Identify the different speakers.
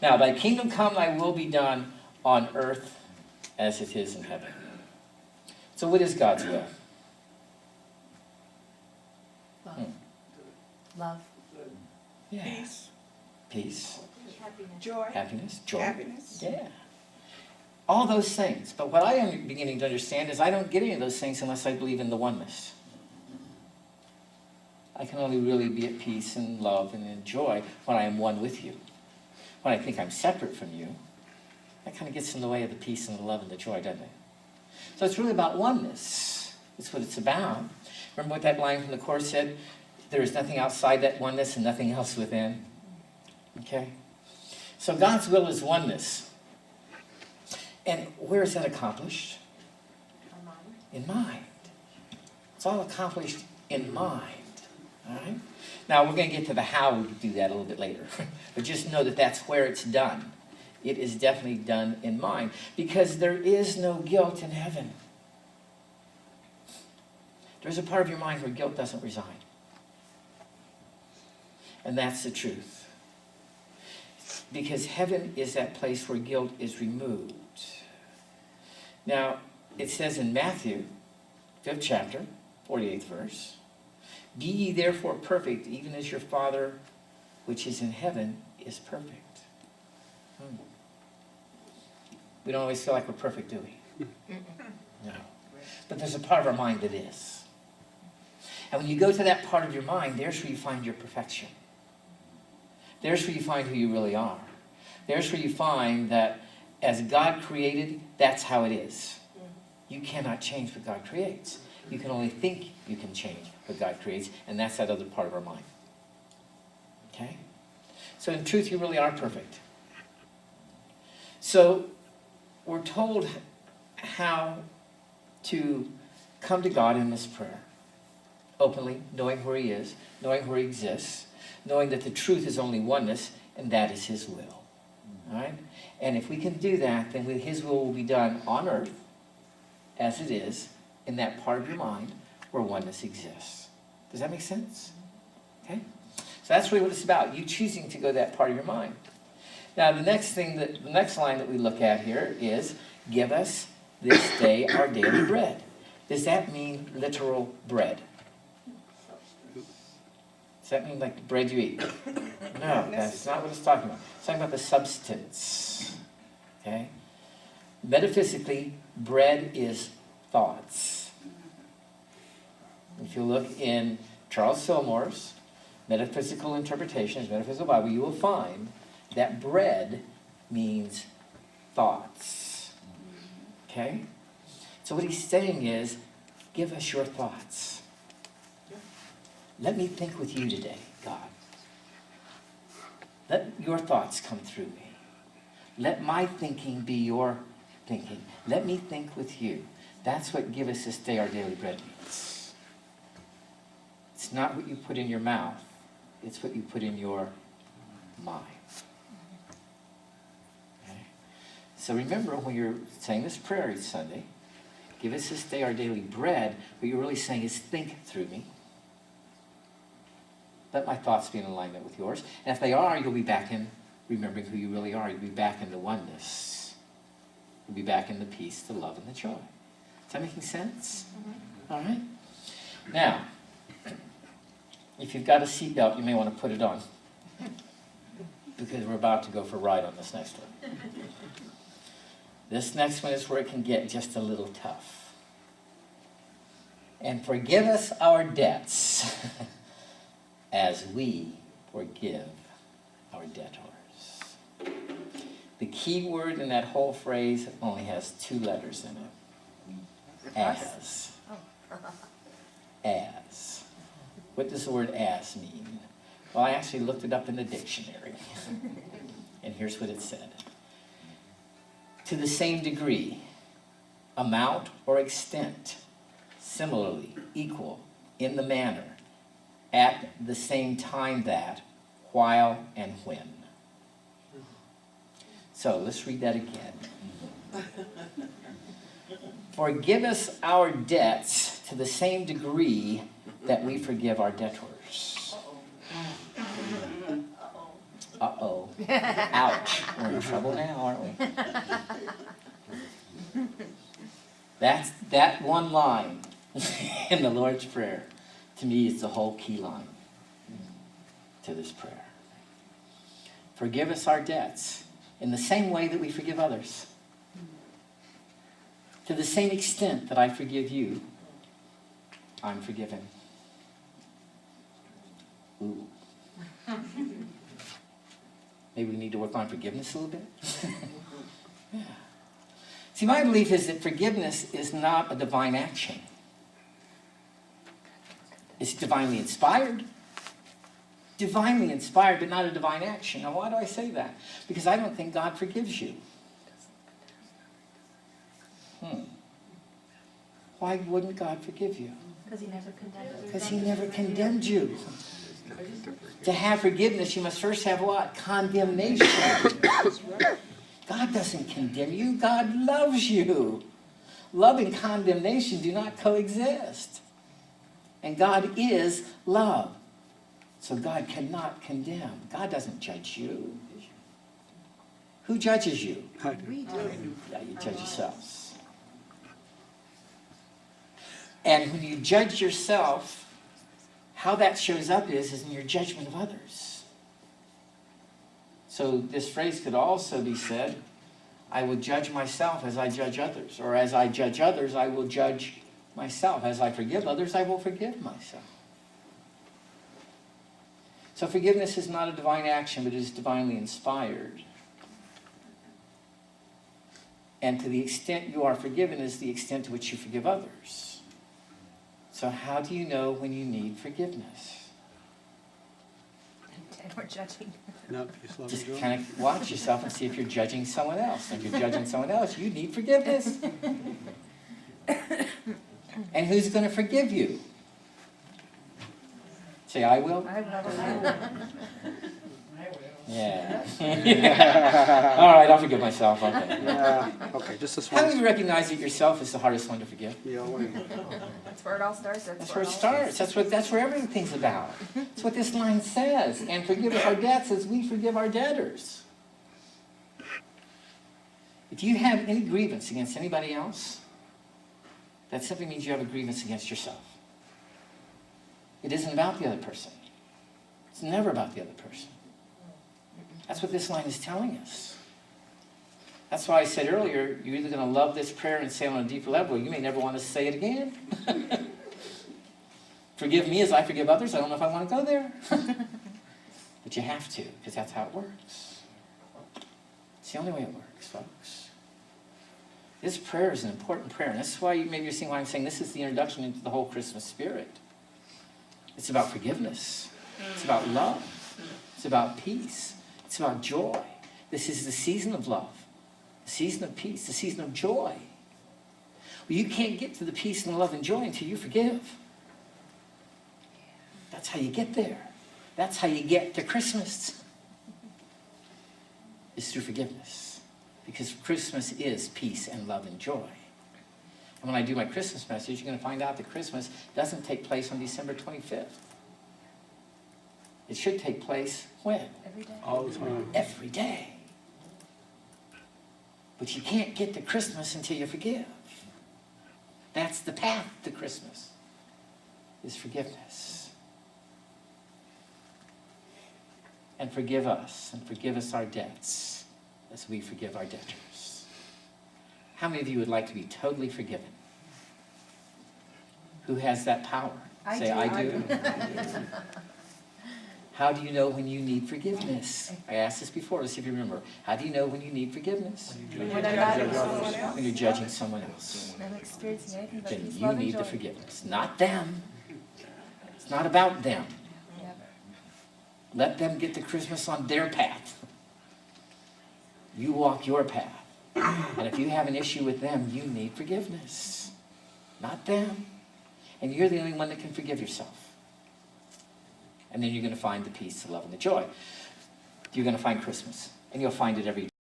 Speaker 1: Now, thy kingdom come, thy will be done on earth as it is in heaven. So what is God's will?
Speaker 2: Love. Love.
Speaker 1: Yeah.
Speaker 3: Peace.
Speaker 1: Peace.
Speaker 2: Happiness.
Speaker 3: Joy.
Speaker 1: Happiness. Joy.
Speaker 3: Happiness.
Speaker 1: Yeah. All those things. But what I am beginning to understand is I don't get any of those things unless I believe in the oneness. I can only really be at peace and love and in joy when I am one with you. When I think I'm separate from you, that kind of gets in the way of the peace and the love and the joy, doesn't it? So it's really about oneness. That's what it's about. Remember what that line from the Course said? There is nothing outside that oneness and nothing else within. Okay? So God's will is oneness. And where is that accomplished? In mind. It's all accomplished in mind. All right? Now, we're going to get to the how we do that a little bit later. But just know that that's where it's done. It is definitely done in mind. Because there is no guilt in heaven. There's a part of your mind where guilt doesn't reside. And that's the truth. Because heaven is that place where guilt is removed. Now, it says in Matthew, 5th chapter, 48th verse, be ye therefore perfect, even as your Father which is in heaven is perfect. We don't always feel like we're perfect, do we? No. But there's a part of our mind that is. And when you go to that part of your mind, there's where you find your perfection. There's where you find who you really are. There's where you find that as God created, that's how it is. You cannot change what God creates. You can only think you can change what God creates, and that's that other part of our mind. Okay? So in truth, you really are perfect. So we're told how to come to God in this prayer. Openly, knowing where he is, knowing where he exists, knowing that the truth is only oneness, and that is his will. All right? And if we can do that, then his will be done on earth as it is in that part of your mind where oneness exists. Does that make sense? Okay? So that's really what it's about, you choosing to go to that part of your mind. Now, the next line that we look at here is, give us this day our daily bread. Does that mean literal bread? Does that mean like the bread you eat? No, that's not what it's talking about. It's talking about the substance. Okay? Metaphysically, bread is thoughts. If you look in Charles Fillmore's Metaphysical Interpretations, Metaphysical Bible, you will find that bread means thoughts. Okay? So what he's saying is, give us your thoughts. Let me think with you today, God. Let your thoughts come through me. Let my thinking be your thinking. Let me think with you. That's what give us this day our daily bread means. It's not what you put in your mouth. It's what you put in your mind. Okay? So remember, when you're saying this prayer each Sunday, give us this day our daily bread, what you're really saying is think through me. Let my thoughts be in alignment with yours. And if they are, you'll be back in remembering who you really are. You'll be back in the oneness. You'll be back in the peace, the love, and the joy. Is that making sense? Mm-hmm. All right? Now, if you've got a seatbelt, you may want to put it on. Because we're about to go for a ride on this next one. This next one is where it can get just a little tough. And forgive us our debts as we forgive our debtors. The key word in that whole phrase only has 2 letters in it. As. As. What does the word as mean? Well, I actually looked it up in the dictionary. And here's what it said. To the same degree, amount or extent, similarly, equal, in the manner, at the same time that, while, and when. So let's read that again. Forgive us our debts to the same degree that we forgive our debtors. Uh-oh. Ouch. We're in trouble now, aren't we? That one line in the Lord's Prayer, to me, is the whole key line to this prayer. Forgive us our debts in the same way that we forgive others. To the same extent that I forgive you, I'm forgiven. Ooh. Maybe we need to work on forgiveness a little bit. Yeah. See, my belief is that forgiveness is not a divine action. It's divinely inspired. Divinely inspired, but not a divine action. Now, why do I say that? Because I don't think God forgives you. Why wouldn't God forgive you?
Speaker 2: Because he never condemned you.
Speaker 1: Because he never condemned you. To have forgiveness, you must first have what? Condemnation. God doesn't condemn you. God loves you. Love and condemnation do not coexist. And God is love. So God cannot condemn. God doesn't judge you. Who judges you?
Speaker 2: We do.
Speaker 1: Yeah, you judge yourselves. And when you judge yourself, how that shows up is in your judgment of others. So this phrase could also be said, I will judge myself as I judge others. Or as I judge others, I will judge myself. As I forgive others, I will forgive myself. So forgiveness is not a divine action, but it is divinely inspired. And to the extent you are forgiven is the extent to which you forgive others. So how do you know when you need forgiveness?
Speaker 2: And we're judging.
Speaker 1: Just kind of watch yourself and see if you're judging someone else. And if you're judging someone else, you need forgiveness. And who's going to forgive you? Say, I will?
Speaker 2: I will.
Speaker 1: Yeah. Yeah. All right, I'll forgive myself. Okay.
Speaker 3: Yeah, okay, just this
Speaker 1: How do
Speaker 3: one.
Speaker 1: you recognize that yourself is the hardest one to forgive?
Speaker 3: Yeah,
Speaker 2: That's where it all starts.
Speaker 1: That's where it starts. That's where everything's about. That's what this line says. And forgive us our debts as we forgive our debtors. If you have any grievance against anybody else, that simply means you have a grievance against yourself. It isn't about the other person. It's never about the other person. That's what this line is telling us. That's why I said earlier, you're either going to love this prayer and say it on a deeper level, or you may never want to say it again. Forgive me as I forgive others. I don't know if I want to go there. But you have to, because that's how it works. It's the only way it works, folks. This prayer is an important prayer. And this is why maybe you're seeing why I'm saying this is the introduction into the whole Christmas spirit. It's about forgiveness. It's about love. It's about peace. It's about joy. This is the season of love, the season of peace, the season of joy. Well, you can't get to the peace and the love and joy until you forgive. That's how you get there. That's how you get to Christmas. It's through forgiveness. Because Christmas is peace and love and joy. And when I do my Christmas message, you're going to find out that Christmas doesn't take place on December 25th. It should take place when?
Speaker 2: Every day.
Speaker 3: all the time.
Speaker 1: Every day. But you can't get to Christmas until you forgive. That's the path to Christmas, is forgiveness. And forgive us, and forgive us our debts, as we forgive our debtors. How many of you would like to be totally forgiven? Who has that power?
Speaker 2: I
Speaker 1: Say,
Speaker 2: do.
Speaker 1: I do. How do you know when you need forgiveness? I asked this before, let's see if you remember. How do you know when you need forgiveness?
Speaker 2: When I'm not in someone else.
Speaker 1: When you're judging someone else.
Speaker 2: I'm experiencing anything but
Speaker 1: Then
Speaker 2: peace,
Speaker 1: you
Speaker 2: love, and
Speaker 1: need the
Speaker 2: joy.
Speaker 1: forgiveness, not them. It's not about them.
Speaker 2: Yep.
Speaker 1: Let them get to Christmas on their path. You walk your path. And if you have an issue with them, you need forgiveness, not them. And you're the only one that can forgive yourself. And then you're going to find the peace, the love, and the joy. You're going to find Christmas. And you'll find it every day.